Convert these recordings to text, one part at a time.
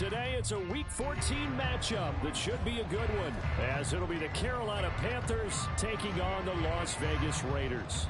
today it's a Week 14 matchup that should be a good one, as it'll be the Carolina Panthers taking on the Las Vegas Raiders.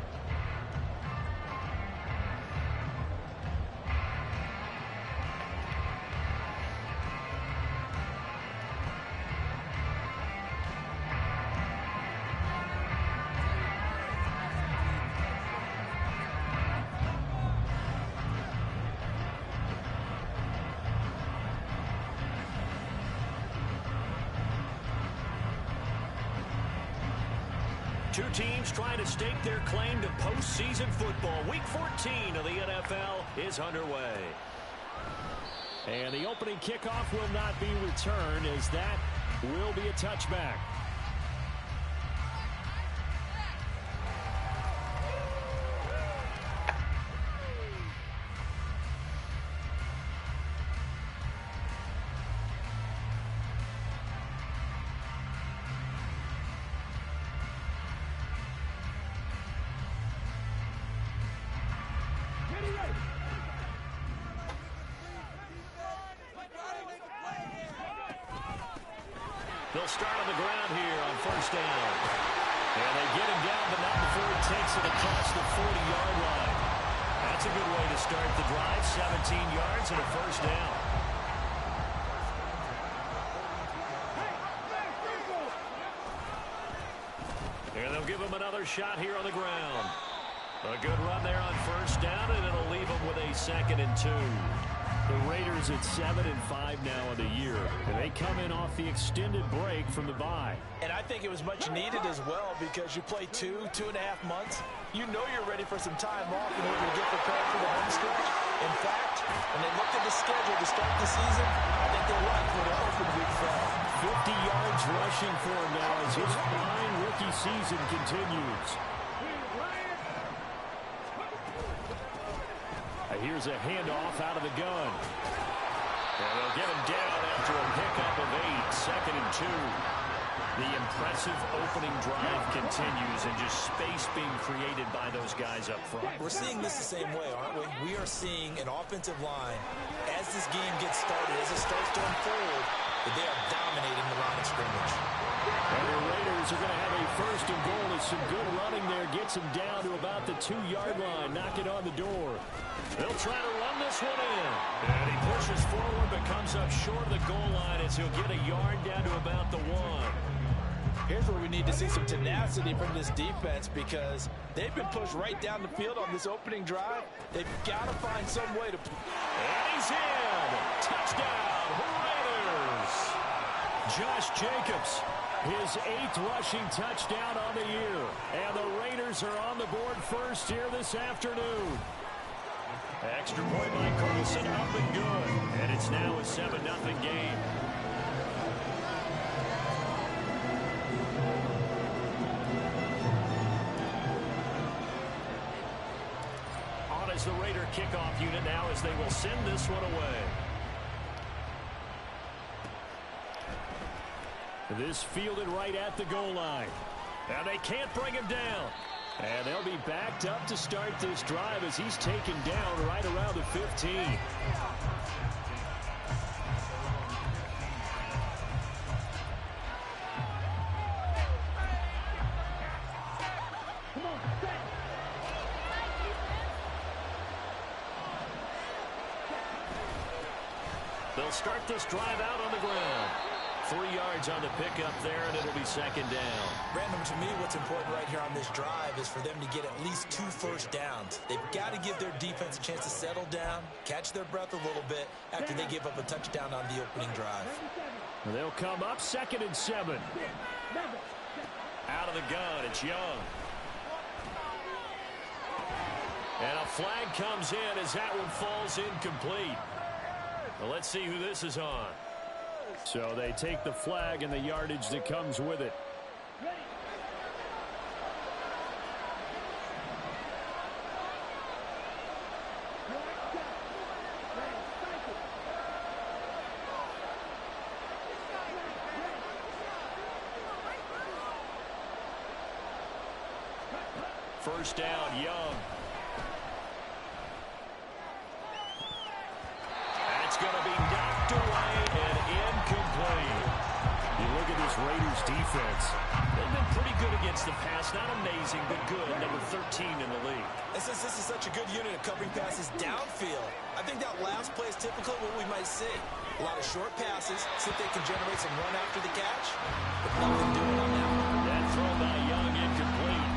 Two teams trying to stake their claim to postseason football. Week 14 of the NFL is underway. And the opening kickoff will not be returned, as that will be a touchback. They'll start on the ground here on first down. And they get him down, but not before he takes it across the 40-yard line. That's a good way to start the drive. 17 yards and a first down. And they'll give him another shot here on the ground. A good run there on first down, and it'll leave him with a 2nd and 2. The Raiders at 7-5 now on the year, and they come in off the extended break from the bye. And I think it was much needed as well, because you play 2.5 months. You know you're ready for some time off in order to get prepared for the home stretch. In fact, when they looked at the schedule to start the season, I think they're right for the open week 5. 50 yards rushing for him now as his fine rookie season continues. Here's a handoff out of the gun. And they'll get him down after a pickup of 8, 2nd and 2. The impressive opening drive continues, and just space being created by those guys up front. We're seeing this the same way, aren't we? We are seeing an offensive line, as this game gets started, as it starts to unfold, that they are dominating the line of scrimmage. And the Raiders are going to have a 1st and goal as some good running there gets him down to about the 2-yard line, knocking on the door. They'll try to run this one in. And he pushes forward, but comes up short of the goal line as he'll get a yard down to about the 1. Here's where we need to see some tenacity from this defense, because they've been pushed right down the field on this opening drive. They've got to find some way to... And he's in! Touchdown, Raiders! Josh Jacobs, his 8th rushing touchdown on the year. And the Raiders are on the board first here this afternoon. Extra point by Carlson, up and good. And it's now a 7-0 game. On as the Raider kickoff unit now, as they will send this one away. This fielded right at the goal line. And they can't bring him down. And they'll be backed up to start this drive as he's taken down right around the 15. They'll start this drive out on the ground. 3 yards on the pickup there, and it'll be 2nd down. Random, to me, what's important right here on this drive is for them to get at least 2 first downs. They've got to give their defense a chance to settle down, catch their breath a little bit after they give up a touchdown on the opening drive. They'll come up 2nd and 7. Out of the gun, it's Young. And a flag comes in as that one falls incomplete. Well, let's see who this is on. So they take the flag and the yardage that comes with it. First down, Young. That's going to be knocked away Panthers defense. They've been pretty good against the pass. Not amazing, but good. Number 13 in the league. And since this is such a good unit of covering passes downfield, I think that last play is typical of what we might see. A lot of short passes, so that they can generate some run after the catch, but nothing doing on that one. That throw by Young incomplete.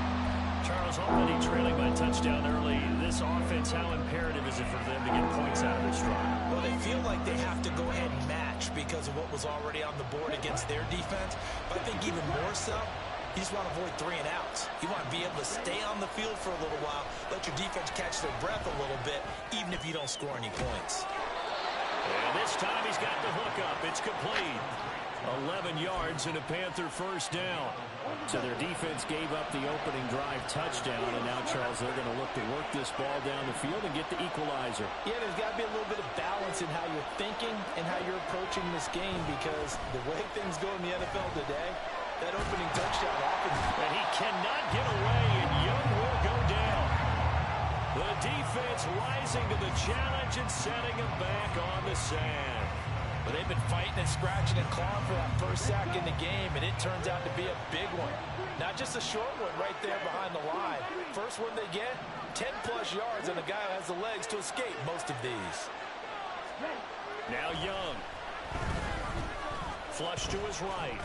Charles, already trailing by touchdown early. This offense, how imperative is it for them to get points out of this drive? Well, they feel like they have to go ahead and match because of what was already on the board against their defense. But I think even more so, you just want to avoid 3 and outs. You want to be able to stay on the field for a little while, let your defense catch their breath a little bit, even if you don't score any points. And this time he's got the hook up. It's complete. 11 yards and a Panther first down. So their defense gave up the opening drive touchdown, and now, Charles, they're going to look to work this ball down the field and get the equalizer. Yeah, there's got to be a little bit of balance in how you're thinking and how you're approaching this game, because the way things go in the NFL today, that opening touchdown often... And he cannot get away, and Young will go down. The defense rising to the challenge and setting him back on the sand. But they've been fighting and scratching and clawing for that first sack in the game, and it turns out to be a big one. Not just a short one right there behind the line. First one they get, 10-plus yards, and a guy who has the legs to escape most of these. Now Young. Flush to his right.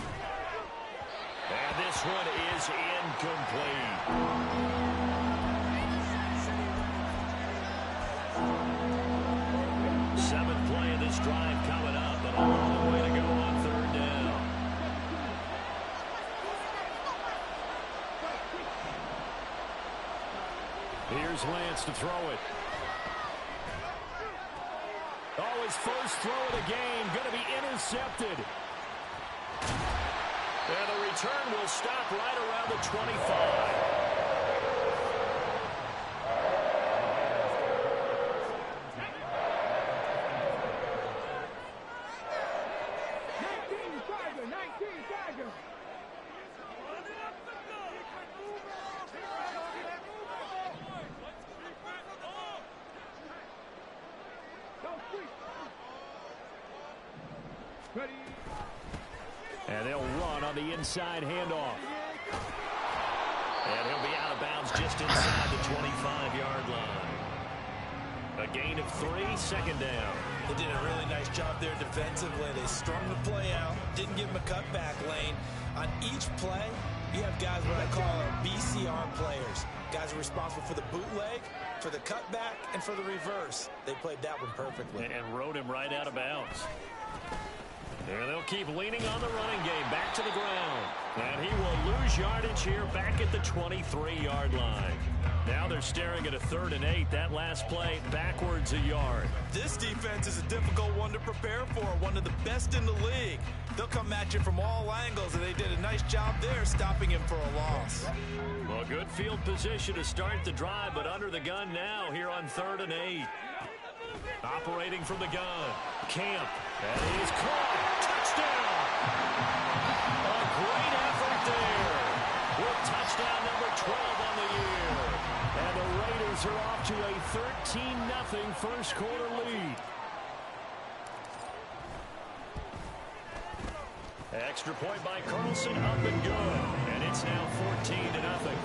And this one is incomplete. Seventh play of this drive coming up, and a long way to go on third down. Here's Lance to throw it. Oh, his first throw of the game going to be intercepted. And the return will stop right around the 25. And they'll run on the inside handoff. And he'll be out of bounds just inside the 25-yard line. A gain of 3, second down. They did a really nice job there defensively. They strung the play out, didn't give him a cutback lane. On each play, you have guys what I call our BCR players. Guys are responsible for the bootleg, for the cutback, and for the reverse. They played that one perfectly. And rode him right out of bounds. And they'll keep leaning on the running game. Back to the ground. And he will lose yardage here back at the 23-yard line. Now they're staring at a 3rd and 8. That last play backwards a yard. This defense is a difficult one to prepare for. One of the best in the league. They'll come at you from all angles, and they did a nice job there stopping him for a loss. Well, good field position to start the drive, but under the gun now here on 3rd and 8. Operating from the gun. Camp. And he is caught. Touchdown. A great effort there. With touchdown number 12 on the year. And the Raiders are off to a 13-0 first quarter lead. Extra point by Carlson, up and good. And it's now 14-0.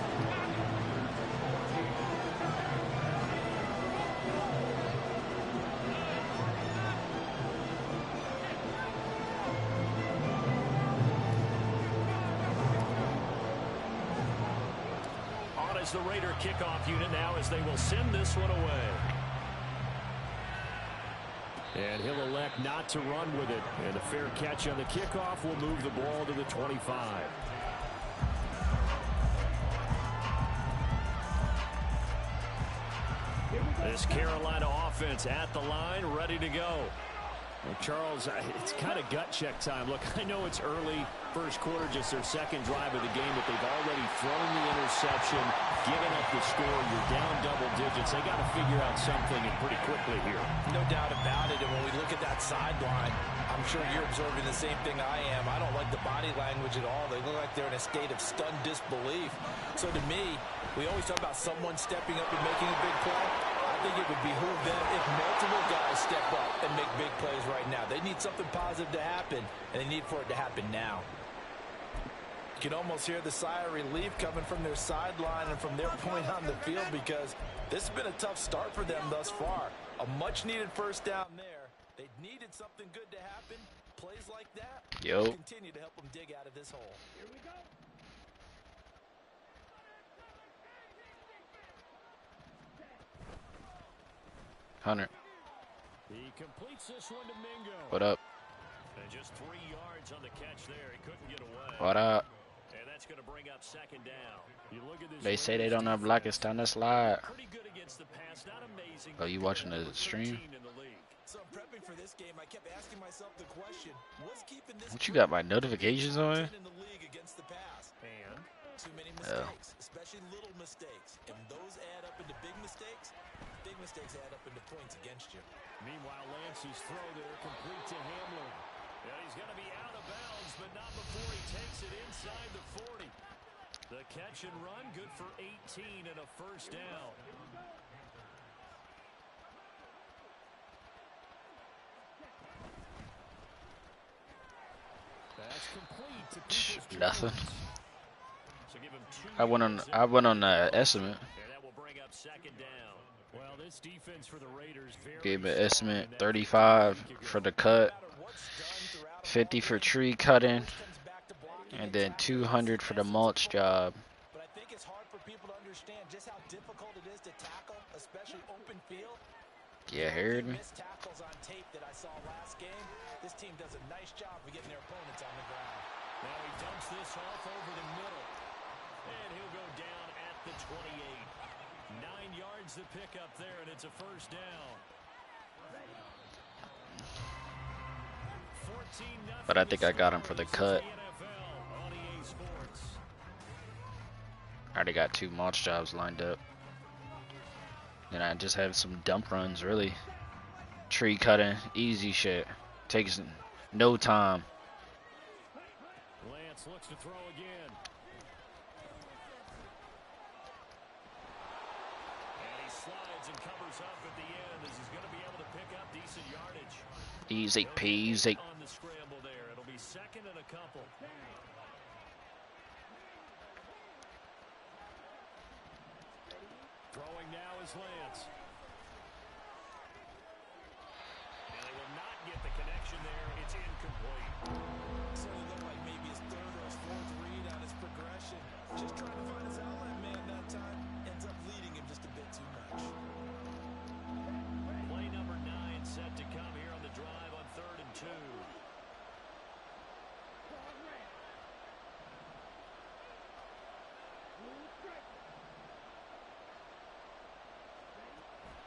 The Raider kickoff unit now as they will send this one away. And he'll elect not to run with it. And a fair catch on the kickoff will move the ball to the 25. This Carolina offense at the line, ready to go. Well, Charles, it's kind of gut check time. Look, I know it's early, first quarter, just their second drive of the game, but they've already thrown the interception, given up the score. You're down double digits. They got to figure out something and pretty quickly here. No doubt about it. And when we look at that sideline, I'm sure you're observing the same thing I am. I don't like the body language at all. They look like they're in a state of stunned disbelief. So to me, we always talk about someone stepping up and making a big play. I think it would behoove them if multiple guys step up and make big plays right now. They need something positive to happen, and they need for it to happen now. You can almost hear the sigh of relief coming from their sideline and from their point on the field, because this has been a tough start for them thus far. A much-needed first down there. They needed something good to happen. Plays like that will continue to help them dig out of this hole. Here we go. Hunter. He completes this one to Mingo. What up? And just 3 yards on the catch there. He couldn't get away. What up? And that's going to bring up second down. You look at this, They say they don't have block. It's time to slide. Pretty good against the pass. Not amazing. Oh, you watching the stream? So I'm prepping for this game. I kept asking myself the question, what's keeping this? What you got my notifications on? In the league against the pass. And too many mistakes, especially little mistakes. And those add up into big mistakes. Big mistakes add up into points against you. Meanwhile, Lance's throw there complete to Hamlin. Yeah, he's going to be out of bounds, but not before he takes it inside the 40. The catch and run, good for 18 and a first down. That's complete to nothing. So give him 2 I went on the estimate. and that will bring up second down. Well, this defense for the Raiders very Gave an estimate 35 for the cut, 50 for tree cutting, and then 200 for the mulch job. But I think it's hard for people to understand just how difficult it is to tackle, especially open field. Yeah, heard me. Missed tackles on tape that I saw last game. This team does a nice job of getting their opponents on the ground. Now he dumps this off over the middle. And he'll go down at the 28. 9 yards to pick up there, and it's a first down. 14-0. But I think I got him for the cut. I already got 2 mulch jobs lined up. And I just have some dump runs, really. Tree cutting, easy shit. Takes no time. Lance looks to throw again. And he slides and covers up at the end as he's going to be able to pick up decent yardage. Easy peasy. On the scramble there. It'll be second and a couple. Throwing now is Lance. And they will not get the connection there. It's incomplete. So it looked like maybe his third or his fourth read on his progression. Just trying to find his outlet man that time. Ends up leading him just a bit too much. Play number 9 set to come here on the drive on 3rd and 2.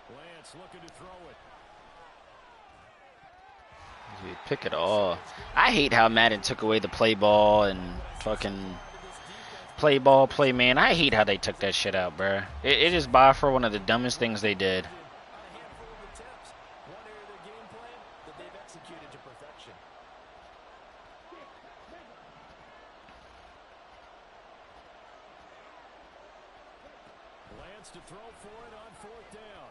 Lance looking to throw it. Dude, pick it all. I hate how Madden took away the play ball and fucking play ball, play man. I hate how they took that shit out, bruh. It is by far one of the dumbest things they did. Lance to throw for it on 4th down.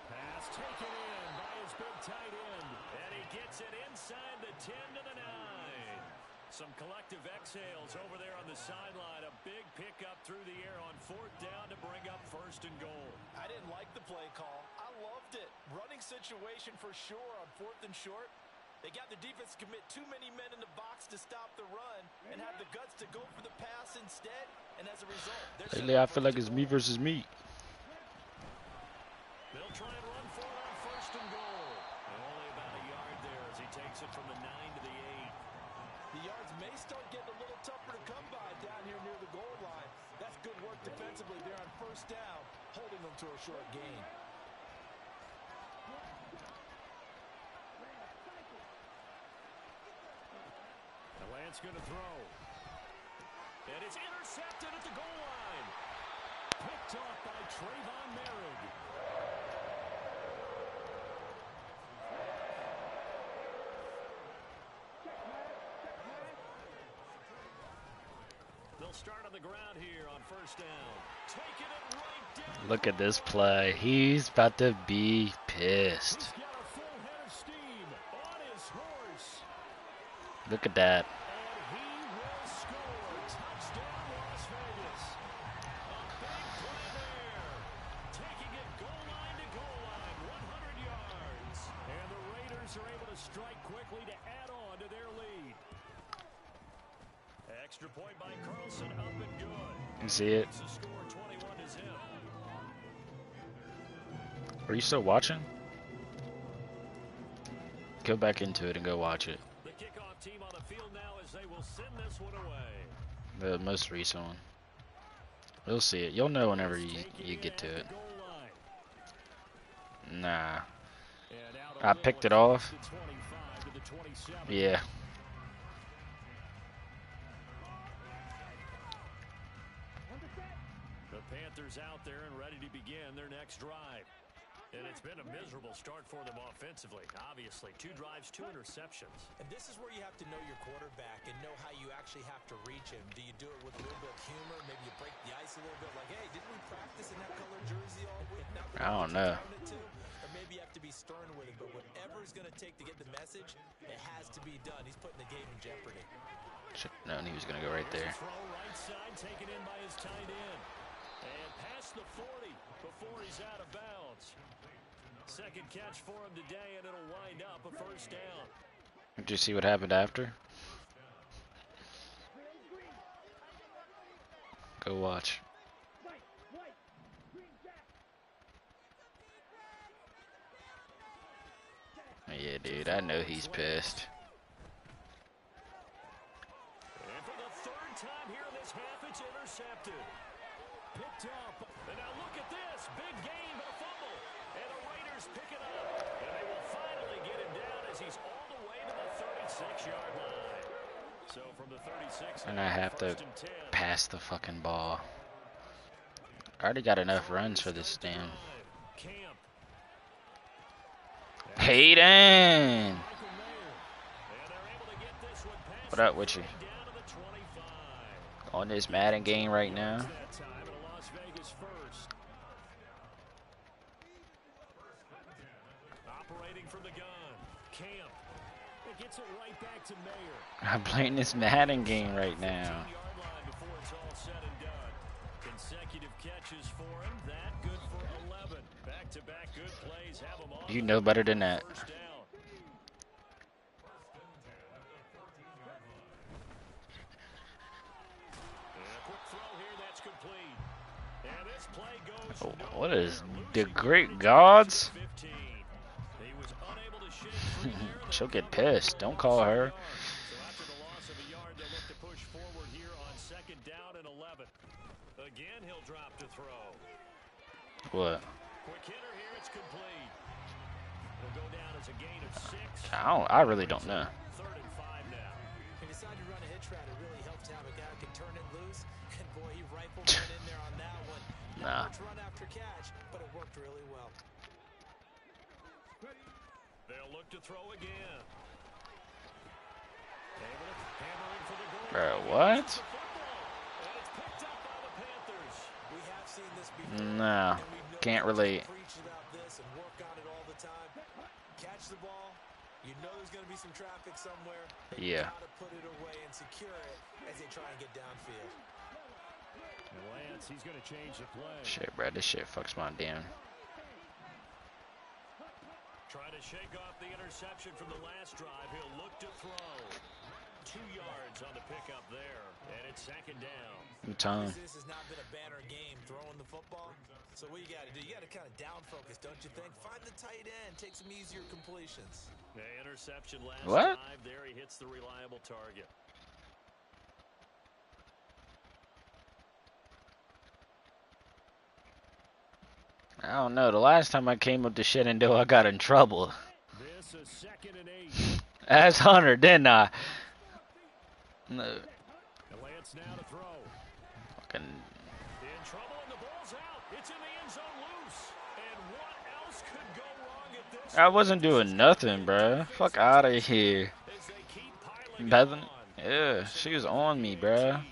Pass taken in by his big tight end. And he gets it inside the 10 to the 9. Some collective exhales over there on the sideline. A big pickup through the air on 4th down to bring up 1st and goal. I didn't like the play call. I loved it. Running situation for sure on 4th and short. They got the defense to commit too many men in the box to stop the run and have the guts to go for the pass instead. And as a result, lately I feel like it's me versus me. They'll try and run for it on 1st and goal. And only about a yard there as he takes it from the 9 to the 8. The yards may start getting a little tougher to come by down here near the goal line. That's good work defensively there on 1st down, holding them to a short gain. And Lance going to throw. And it's intercepted at the goal line. Picked off by Trayvon Merritt. They'll start on the ground here on 1st down. Taking it right down. Look at this play. He's about to be pissed. He's got a full head of steam on his horse. Look at that. And he will to strike quickly to add on to their lead. Extra point by Carlson, up and good. You see it? The score 21-0. Are you still watching? Go back into it and go watch it. The kickoff team on the field now as they will send this one away. The most recent one. You'll see it. You'll know whenever you get to it. Nah. I picked it off. Yeah. The Panthers out there and ready to begin their next drive. And it's been a miserable start for them offensively. Obviously, 2 drives, 2 interceptions. And this is where you have to know your quarterback and know how you actually have to reach him. Do you do it with a little bit of humor? Maybe you break the ice a little bit like, hey, didn't we practice in that color jersey all week? I don't know. Or maybe you have to be stern with it. But whatever it's going to take to get the message, it has to be done. He's putting the game in jeopardy. Should have known he was going to go right there. Throw right side, taken in by his tight end. And past the 40 before he's out of bounds. Second catch for him today, and it'll wind up a first down. Did you see what happened after? Go watch. Yeah, dude, I know he's pissed. And for the 3rd time here in this half, it's intercepted. Picked up. And now look at this. Big game, but a fumble. And the Raiders pick it up. And they will finally get him down as he's all the way to the 36-yard line. So from the 36, And I have to pass the fucking ball. I already got enough runs for this damn. Hayden! What up with you? On this Madden game right now. Operating from the gun. Camp. It gets it right back to Mayer. I'm playing this Madden game right now. Consecutive catches for him. That good for 11. Back-to-back good plays have him on. You know better than that. Oh, what is the great gods? She'll get pissed. Don't call her. Again, he'll drop to throw. What? Quick hitter here, it's complete. It'll go down as a gain of 6. I really don't know. 3rd and 5 now. He decided to run a hitch route. It really helps to have a guy who can turn it loose. And boy, he rifled one in there on that one. Not much run after catch, but it worked really well. They'll look to throw again. Able to hammer in for the goal. Bro, what? No, can't relate. Catch the ball. You know there's going to be some traffic somewhere. Yeah. Got to put it away and secure it as they try and get downfield. Lance, he's going to change the play. Shit, bro, this shit fucks my damn. Trying to shake off the interception from the last drive. He'll look to throw. 2 yards on the pickup there, and it's 2nd down. Time. This has not been a banner game throwing the football. So what you got to do? You got to kind of down focus, don't you think? Find the tight end, take some easier completions. Interception last what? drive. There he hits the reliable target. I don't know. The last time I came up to Shenandoah, I got in trouble. This is 2nd and 8. As Hunter, didn't I? No. Lance now to throw. Fucking. In trouble and the ball's out. It's in the end zone loose. And what else could go wrong at this? I wasn't doing nothing, bruh. Fuck out of here. Bethany? Yeah, she was on me, bruh.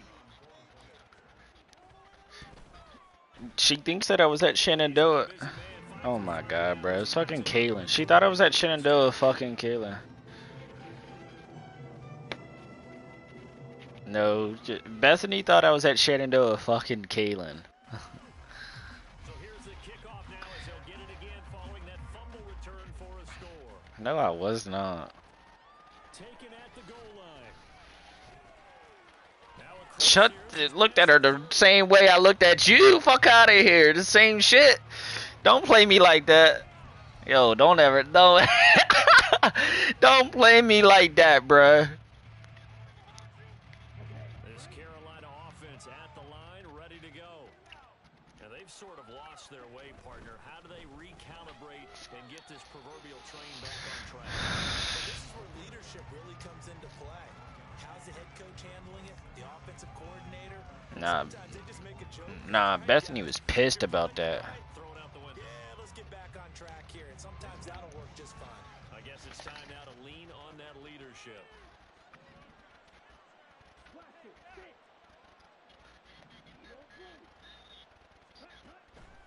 She thinks that I was at Shenandoah. Oh my god, bro. It's fucking Kaylin. She thought I was at Shenandoah fucking Kaylin. No, Bethany thought I was at Shenandoah fucking Kaylin. So here's the kickoff now as he'll get it again following that fumble return for a score. No, I was not. Taken at the goal line. Looked at her the same way I looked at you. Fuck out of here. The same shit. Don't play me like that. Yo, don't don't play me like that, bruh. This Carolina offense at the line, ready to go. Now they've sort of lost their way, partner. How do they recalibrate and get this proverbial train back on track? Well, this is where leadership really comes into play. How's the head coach handling it? The offensive coordinator? Sometimes they just make a joke. Nah, Bethany was pissed about that. Yeah, let's get back on track here, and sometimes that'll work just fine. I guess it's time now to lean on that leadership.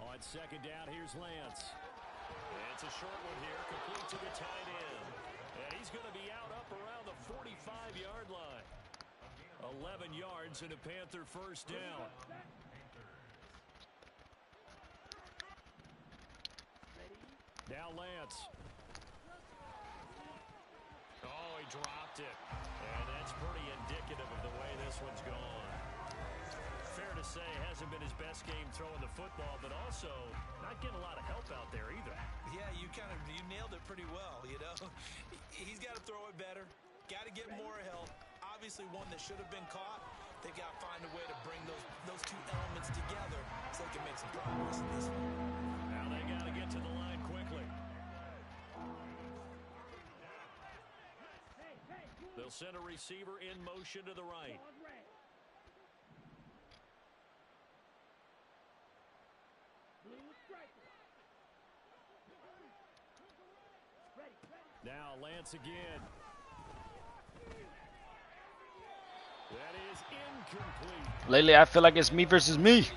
On second down, here's Lance. And it's a short one here, complete to the tight end. And he's going to be out up around the 45-yard line. 11 yards and a Panther first down. Now Lance. Oh, he dropped it. And that's pretty indicative of the way this one's gone. Fair to say, hasn't been his best game throwing the football, but also not getting a lot of help out there either. Yeah, you nailed it pretty well, you know. He's got to throw it better. Got to get more help. Obviously one that should have been caught. They've got to find a way to bring those two elements together so they can make some progress in this one. Now they got to get to the line quickly. They'll send a receiver in motion to the right. Now Lance again. That is incomplete. Lately, I feel like it's me versus me. This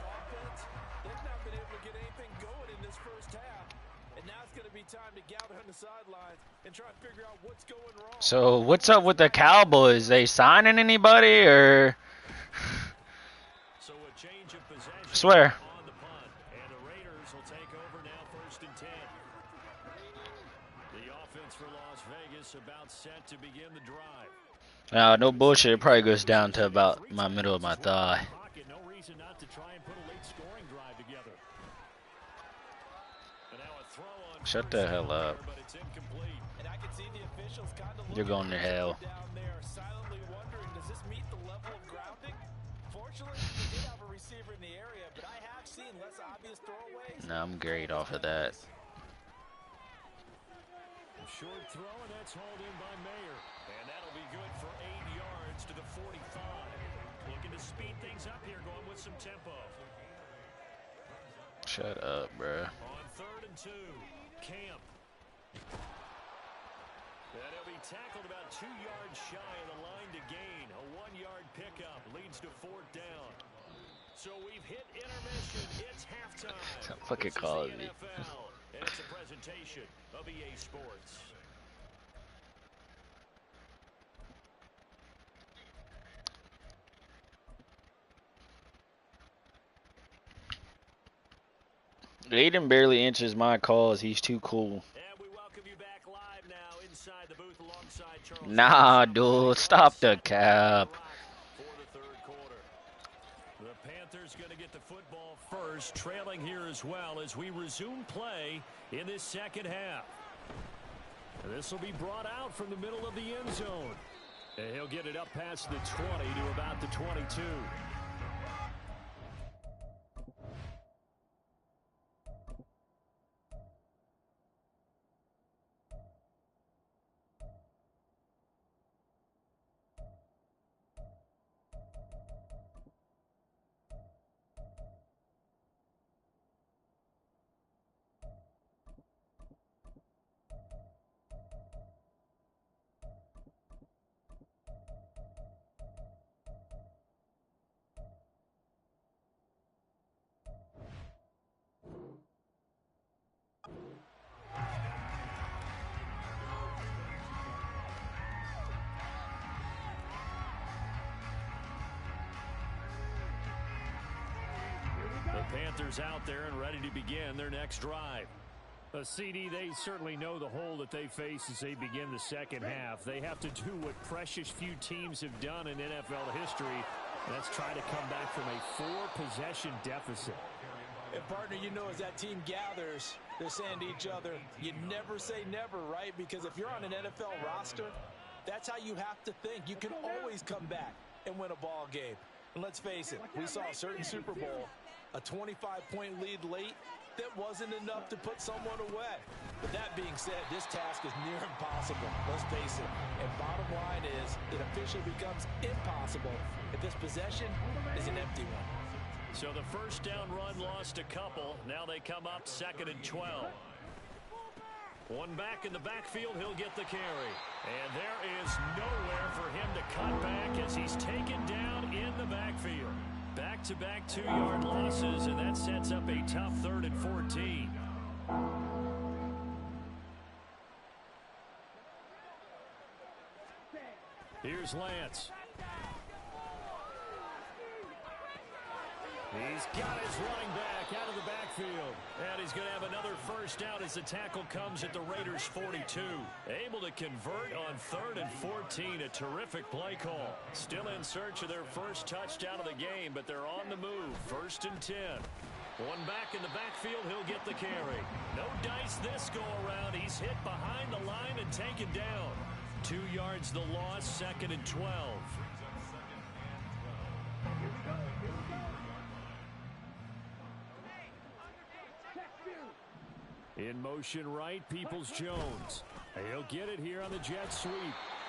offense, they've not been able to get anything going in this first half. And now it's going to be time to gather on the sidelines and try to figure out what's going wrong. So, what's up with the Cowboys? They signing anybody or? So a change of possession. I swear. On the punt, and the Raiders will take over now, 1st and 10. The offense for Las Vegas about set to begin the drive. No bullshit. It probably goes down to about my middle of my thigh. No reason not to try and put a late scoring drive together. And now a throw on Shut the hell up. but it's incomplete. And I can see the officials kind of You're going to hell. down there, silently wondering, does this meet the level of grounding? Fortunately, we did have a receiver in the area, but I have seen less obvious throwaways. No, I'm great off of that. Short throw, and that's hauled in by Mayer. And that'll be good for 8 yards to the 45. Looking to speed things up here, going with some tempo. Shut up, bruh. On 3rd and 2, Camp. And he'll be tackled about 2 yards shy of the line to gain. A 1-yard pickup leads to 4th down. So we've hit intermission. It's halftime. Don't fucking call it me. And it's a presentation of EA Sports. Aiden barely answers my calls. He's too cool. And we welcome you back live now inside the booth alongside Charles. Nah, dude. Stop the cap. For the 3rd quarter. The Panthers going to get the football first, trailing here as well as we resume play in this 2nd half. This will be brought out from the middle of the end zone. And he'll get it up past the 20 to about the 22. The Panthers out there and ready to begin their next drive. CD, they certainly know the hole that they face as they begin the second half. They have to do what precious few teams have done in NFL history. That's try to come back from a 4-possession deficit. And, partner, you know, as that team gathers, they're saying to each other, you never say never, right? Because if you're on an NFL roster, that's how you have to think. You can always come back and win a ball game. And let's face it, we saw a certain Super Bowl, a 25-point lead late, that wasn't enough to put someone away. But that being said, this task is near impossible. Let's face it. And bottom line is, it officially becomes impossible if this possession is an empty one. So the first down run lost a couple. Now they come up 2nd and 12. One back in the backfield, he'll get the carry. And there is nowhere for him to cut back as he's taken down in the backfield. Back-to-back 2-yard losses, and that sets up a tough 3rd and 14. Here's Lance. He's got his running back out of the backfield. And he's going to have another first down as the tackle comes at the Raiders' 42. Able to convert on 3rd and 14. A terrific play call. Still in search of their first touchdown of the game, but they're on the move. 1st and 10. One back in the backfield, he'll get the carry. No dice this go around. He's hit behind the line and taken down. 2 yards the loss, 2nd and 12. In motion right, Peoples-Jones. He'll get it here on the jet sweep.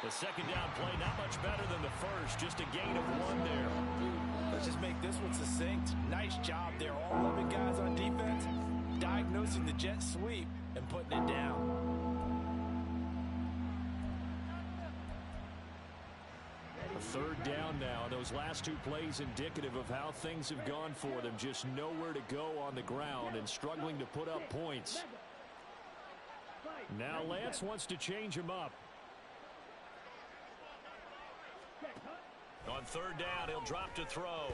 The second down play, not much better than the first. Just a gain of 1 there. Let's just make this one succinct. Nice job there. All 11 guys on defense diagnosing the jet sweep and putting it down. A 3rd down now. Those last 2 plays indicative of how things have gone for them. Just nowhere to go on the ground and struggling to put up points. Now Lance wants to change him up. On 3rd down, he'll drop to throw.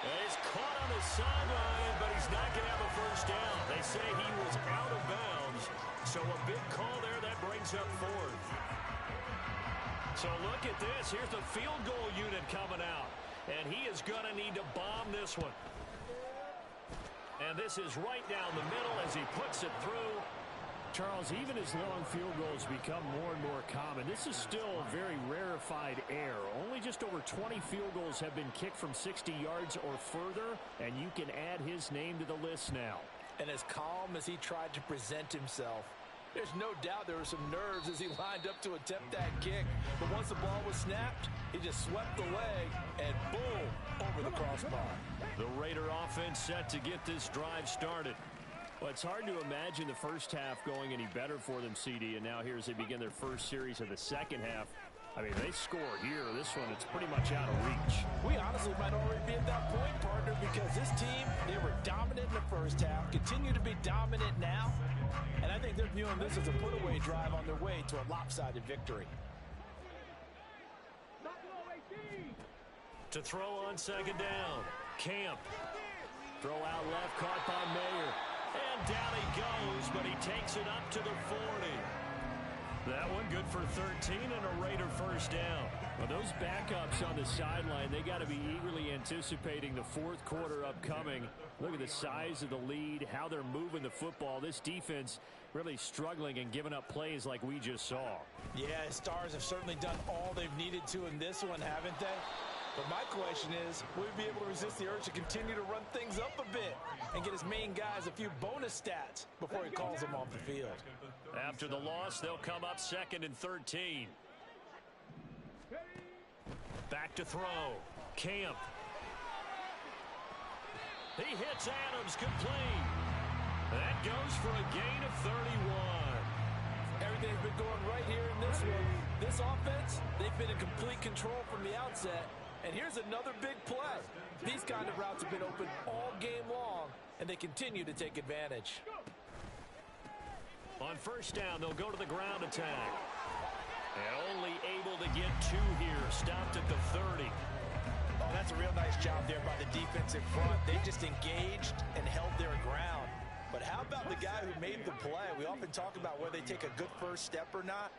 And he's caught on the sideline, but he's not going to have a first down. They say he was out of bounds. So a big call there that brings up 4th. So look at this. Here's the field goal unit coming out. And he is going to need to bomb this one. And this is right down the middle as he puts it through. Charles, even as long field goals become more and more common, this is still a very rarefied air. Only just over 20 field goals have been kicked from 60 yards or further, and you can add his name to the list now. And as calm as he tried to present himself, there's no doubt there were some nerves as he lined up to attempt that kick. But once the ball was snapped, he just swept the leg and boom, over the crossbar. The Raider offense set to get this drive started. Well, it's hard to imagine the first half going any better for them, CD, and now here as they begin their first series of the second half. I mean, they score here. This one, it's pretty much out of reach. We honestly might already be at that point, partner, because this team, they were dominant in the first half, continue to be dominant now, and I think they're viewing this as a put-away drive on their way to a lopsided victory. To throw on 2nd down, Camp. Throw out left, caught by Mayer. And down he goes, but he takes it up to the 40. That one good for 13 and a Raider first down. Well, those backups on the sideline, they got to be eagerly anticipating the 4th quarter upcoming. Look at the size of the lead, how they're moving the football. This defense really struggling and giving up plays like we just saw. Yeah, Stars have certainly done all they've needed to in this one, haven't they? But my question is, will he be able to resist the urge to continue to run things up a bit and get his main guys a few bonus stats before he calls them off the field? After the loss, they'll come up 2nd and 13. Back to throw. Camp. He hits Adams complete. That goes for a gain of 31. Everything's been going right here in this one. This offense, they've been in complete control from the outset. And here's another big play. These kind of routes have been open all game long, and they continue to take advantage. On first down, they'll go to the ground attack. And only able to get 2 here. Stopped at the 30. Oh, that's a real nice job there by the defensive front. They just engaged and held their ground. But how about the guy who made the play? We often talk about whether they take a good first step or not.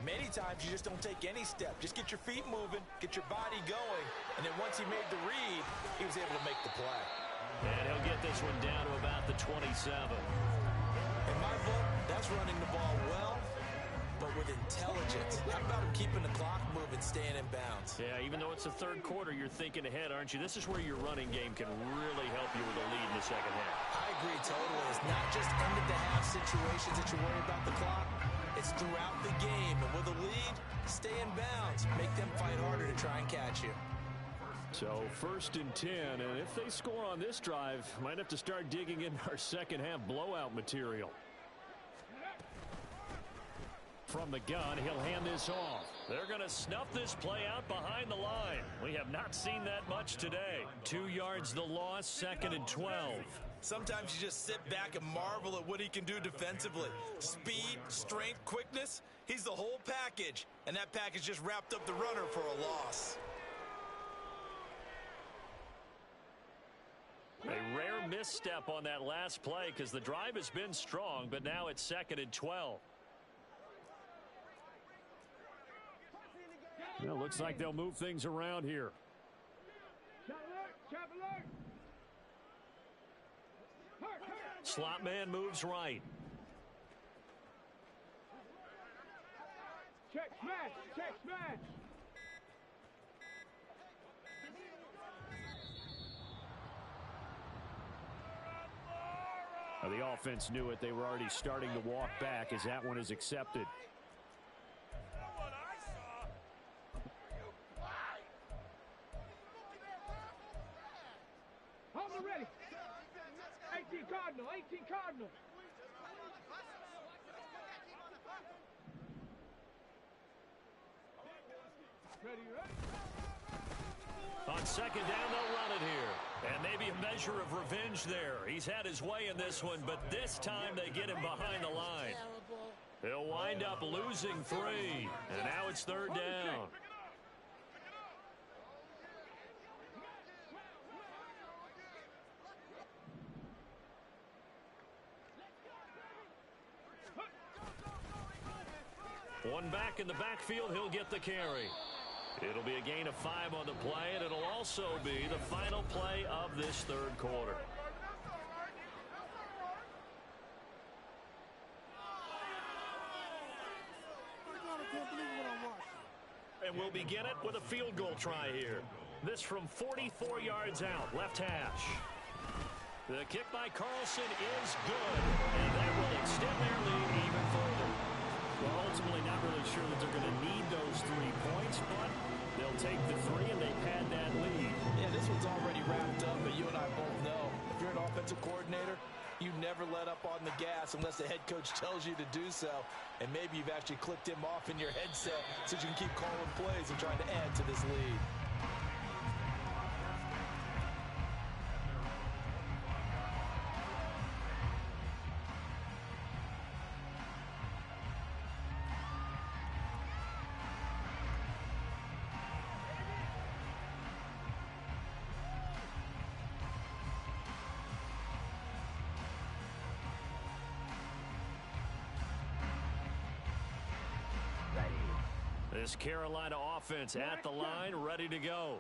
Many times you just don't take any step. Just get your feet moving, get your body going, and then once he made the read, he was able to make the play. And he'll get this one down to about the 27. In my book, that's running the ball well, but with intelligence. How about him keeping the clock moving, staying in bounds? Yeah, even though it's the third quarter, you're thinking ahead, aren't you? This is where your running game can really help you with a lead in the second half. I agree totally. It's not just end-of-the-half situations that you worry about the clock. It's throughout the game. And with a lead, stay in bounds. Make them fight harder to try and catch you. So 1st and 10, and if they score on this drive, might have to start digging in our second half blowout material. From the gun, he'll hand this off. They're going to snuff this play out behind the line. We have not seen that much today. 2 yards the loss, 2nd and 12. Sometimes you just sit back and marvel at what he can do defensively. Speed, strength, quickness, he's the whole package. And that package just wrapped up the runner for a loss. A rare misstep on that last play because the drive has been strong, but now it's 2nd and 12. Well, looks like they'll move things around here. Slot man moves right. Check smash, check smash. The offense knew it. They were already starting to walk back as that one is accepted. Hold ready. 18 Cardinal, 18 Cardinal. Ready, ready. On 2nd down, they'll run it here. And maybe a measure of revenge there. He's had his way in this one, but this time they get him behind the line. He'll wind up losing 3. And now it's 3rd down. One back in the backfield, he'll get the carry. It'll be a gain of 5 on the play, and it'll also be the final play of this 3rd quarter. And we'll begin it with a field goal try here. This from 44 yards out, left hash. The kick by Carlson is good, and that will extend their lead even further. Well, ultimately not really sure that they're going to need those 3 points, but they'll take the 3 and they pad that lead. Yeah, this one's already wrapped up, but you and I both know if you're an offensive coordinator, you never let up on the gas unless the head coach tells you to do so. And maybe you've actually clicked him off in your headset so you can keep calling plays and trying to add to this lead. This Carolina offense at the line, ready to go.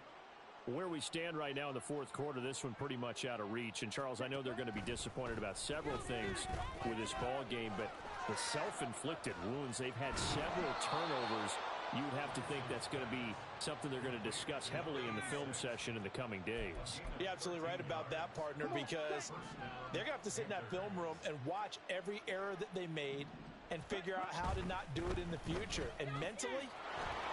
Where we stand right now in the 4th quarter, this one pretty much out of reach. And, Charles, I know they're going to be disappointed about several things with this ball game, but the self-inflicted wounds, they've had several turnovers. You would have to think that's going to be something they're going to discuss heavily in the film session in the coming days. You're absolutely right about that, partner, because they're going to have to sit in that film room and watch every error that they made and figure out how to not do it in the future. And mentally,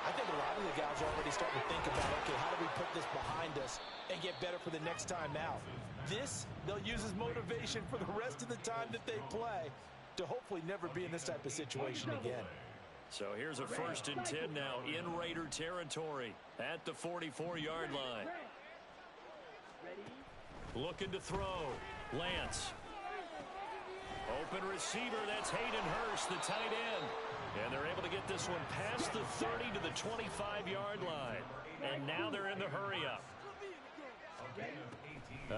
I think a lot of the guys are already starting to think about, okay, how do we put this behind us and get better for the next time out? This, they'll use as motivation for the rest of the time that they play to hopefully never be in this type of situation again. So here's a 1st and 10 now in Raider territory at the 44-yard line. Looking to throw. Lance. Open receiver, that's Hayden Hurst, the tight end. And they're able to get this one past the 30 to the 25-yard line. And now they're in the hurry-up.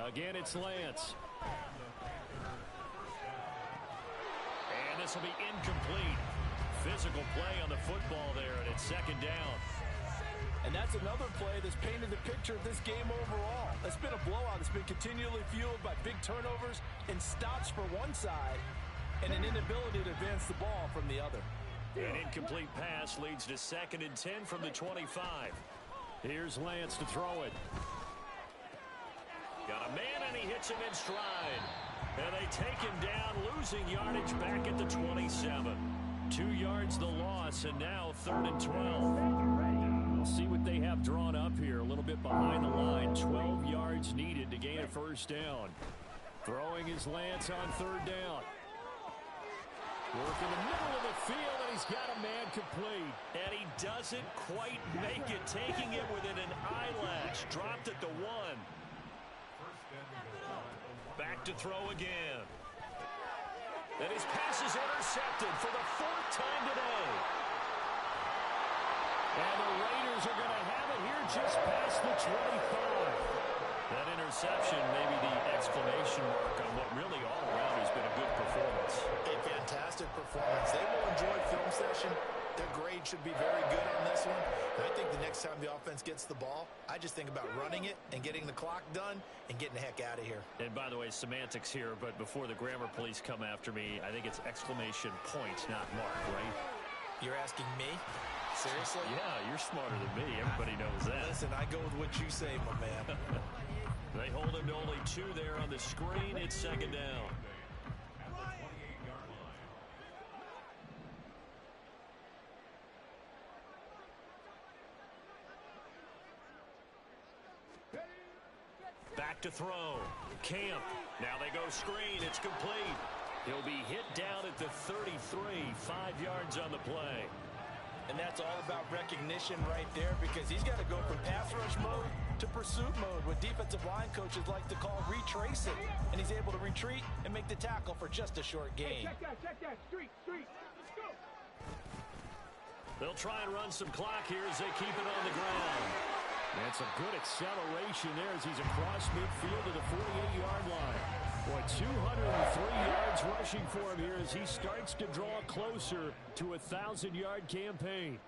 Again, it's Lance. And this will be incomplete. Physical play on the football there, and it's second down. And that's another play that's painted the picture of this game overall. It's been a blowout. It's been continually fueled by big turnovers and stops for one side and an inability to advance the ball from the other. An incomplete pass leads to 2nd and 10 from the 25. Here's Lance to throw it. Got a man, and he hits him in stride. And they take him down, losing yardage back at the 27. 2 yards the loss, and now 3rd and 12. We'll see what they have drawn up here. A little bit behind the line. 12 yards needed to gain a first down. Throwing is Lance on 3rd down. Work in the middle of the field, and he's got a man complete. And he doesn't quite make it, taking it within an eyelash. Dropped at the 1. Back to throw again. And his pass is intercepted for the 4th time today. And the Raiders are going to have it here just past the 25. That interception, maybe the exclamation mark on what really all around has been a good performance. A fantastic performance. They will enjoy film session. Their grade should be very good on this one. And I think the next time the offense gets the ball, I just think about running it and getting the clock done and getting the heck out of here. And by the way, semantics here, but before the grammar police come after me, I think it's exclamation point, not mark, right? You're asking me? Seriously? Yeah, you're smarter than me. Everybody knows that. Listen, I go with what you say, my man. They hold him to only 2 there on the screen. It's 2nd down. Back to throw. Camp. Now they go screen. It's complete. He'll be hit down at the 33. 5 yards on the play. And that's all about recognition right there, because he's got to go from pass rush mode to pursuit mode, what defensive line coaches like to call retracing. And he's able to retreat and make the tackle for just a short gain. Hey, check that. Street. Let's go. They'll try and run some clock here as they keep it on the ground. That's a good acceleration there as he's across midfield to the 48-yard line. Boy, 203 yards rushing for him here as he starts to draw closer to a 1,000-yard campaign.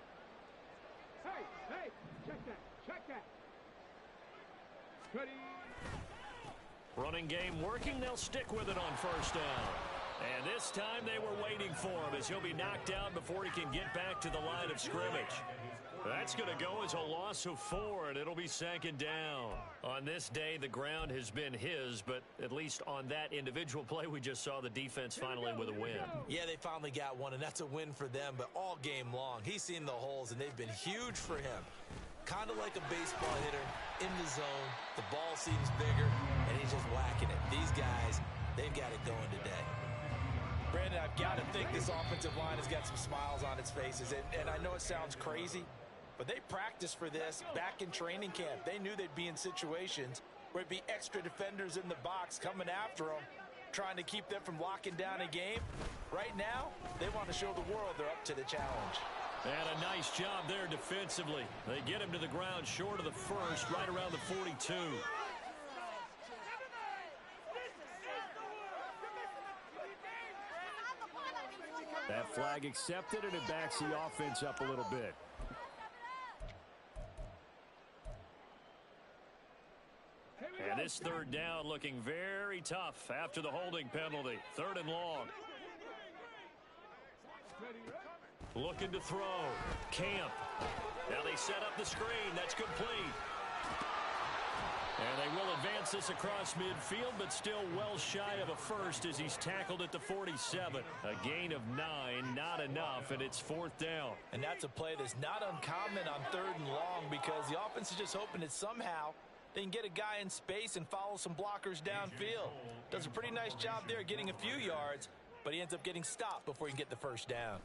Hey, check that. Ready. Running game working. They'll stick with it on 1st down. And this time they were waiting for him as he'll be knocked down before he can get back to the line of scrimmage. That's going to go as a loss of 4, and it'll be 2nd down. On this day, the ground has been his, but at least on that individual play, we just saw the defense finally with a win. Yeah, they finally got one, and that's a win for them, but all game long, he's seen the holes, and they've been huge for him. Kind of like a baseball hitter in the zone. The ball seems bigger, and he's just whacking it. These guys, they've got it going today. Brandon, I've got to think this offensive line has got some smiles on its faces, and I know it sounds crazy, but they practiced for this back in training camp. They knew they'd be in situations where it'd be extra defenders in the box coming after them, trying to keep them from locking down a game. Right now, they want to show the world they're up to the challenge. And a nice job there defensively. They get him to the ground short of the 1st, right around the 42. That flag accepted, and it backs the offense up a little bit. And this 3rd down looking very tough after the holding penalty. 3rd and long. Looking to throw. Camp. Now they set up the screen. That's complete. And they will advance this across midfield, but still well shy of a first as he's tackled at the 47. A gain of 9, not enough, and it's 4th down. And that's a play that's not uncommon on 3rd and long, because the offense is just hoping that somehow they can get a guy in space and follow some blockers downfield. Does a pretty nice job there getting a few yards, but he ends up getting stopped before he can get the first down.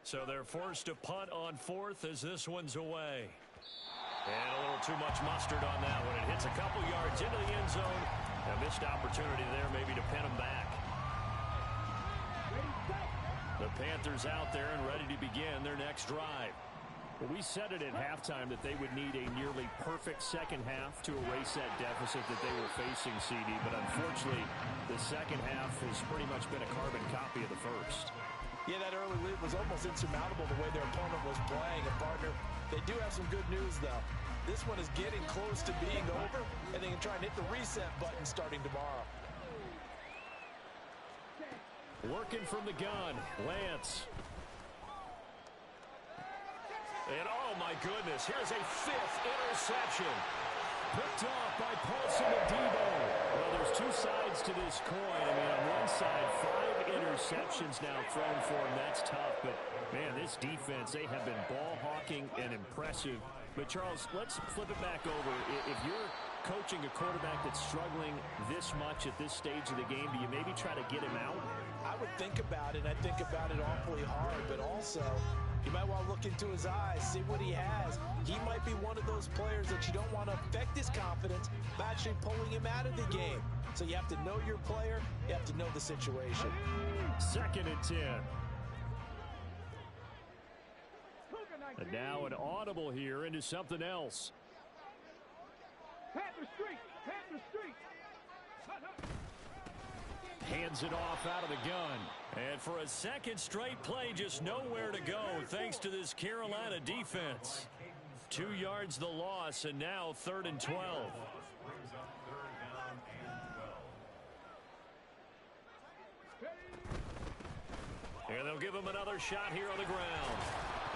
So they're forced to punt on 4th as this one's away. And a little too much mustard on that one. It hits a couple yards into the end zone. A missed opportunity there maybe to pin him back. The Panthers out there and ready to begin their next drive. Well, we said it at halftime that they would need a nearly perfect second half to erase that deficit that they were facing, CD. But unfortunately, the second half has pretty much been a carbon copy of the first. Yeah, that early lead was almost insurmountable the way their opponent was playing. And, partner, they do have some good news, though. This one is getting close to being over, and they can try and hit the reset button starting tomorrow. Working from the gun, Lance. And, oh, my goodness, here's a fifth interception. Picked off by Paulson and Debo. Well, there's two sides to this coin. I mean, on one side, 5 interceptions now thrown for him. That's tough. But, man, this defense, they have been ball hawking and impressive. But, Charles, let's flip it back over. If you're coaching a quarterback that's struggling this much at this stage of the game, do you maybe try to get him out? I would think about it. I think about it awfully hard. But also, you might want to look into his eyes, see what he has. He might be one of those players that you don't want to affect his confidence by actually pulling him out of the game. So you have to know your player. You have to know the situation. 2nd and 10. And now an audible here into something else. Panther Street! Panther Street! Hands it off out of the gun. And for a second straight play, just nowhere to go thanks to this Carolina defense. 2 yards the loss, and now 3rd and 12. And they'll give him another shot here on the ground.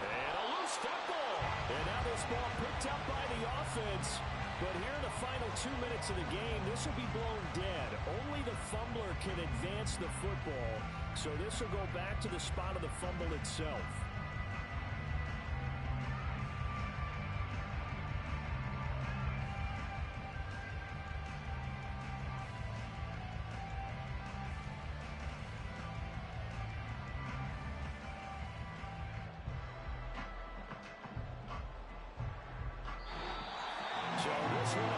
And a loose football. And now this ball picked up by the offense. But here in the final 2 minutes of the game, this will be blown dead. Only the fumbler can advance the football. So this will go back to the spot of the fumble itself.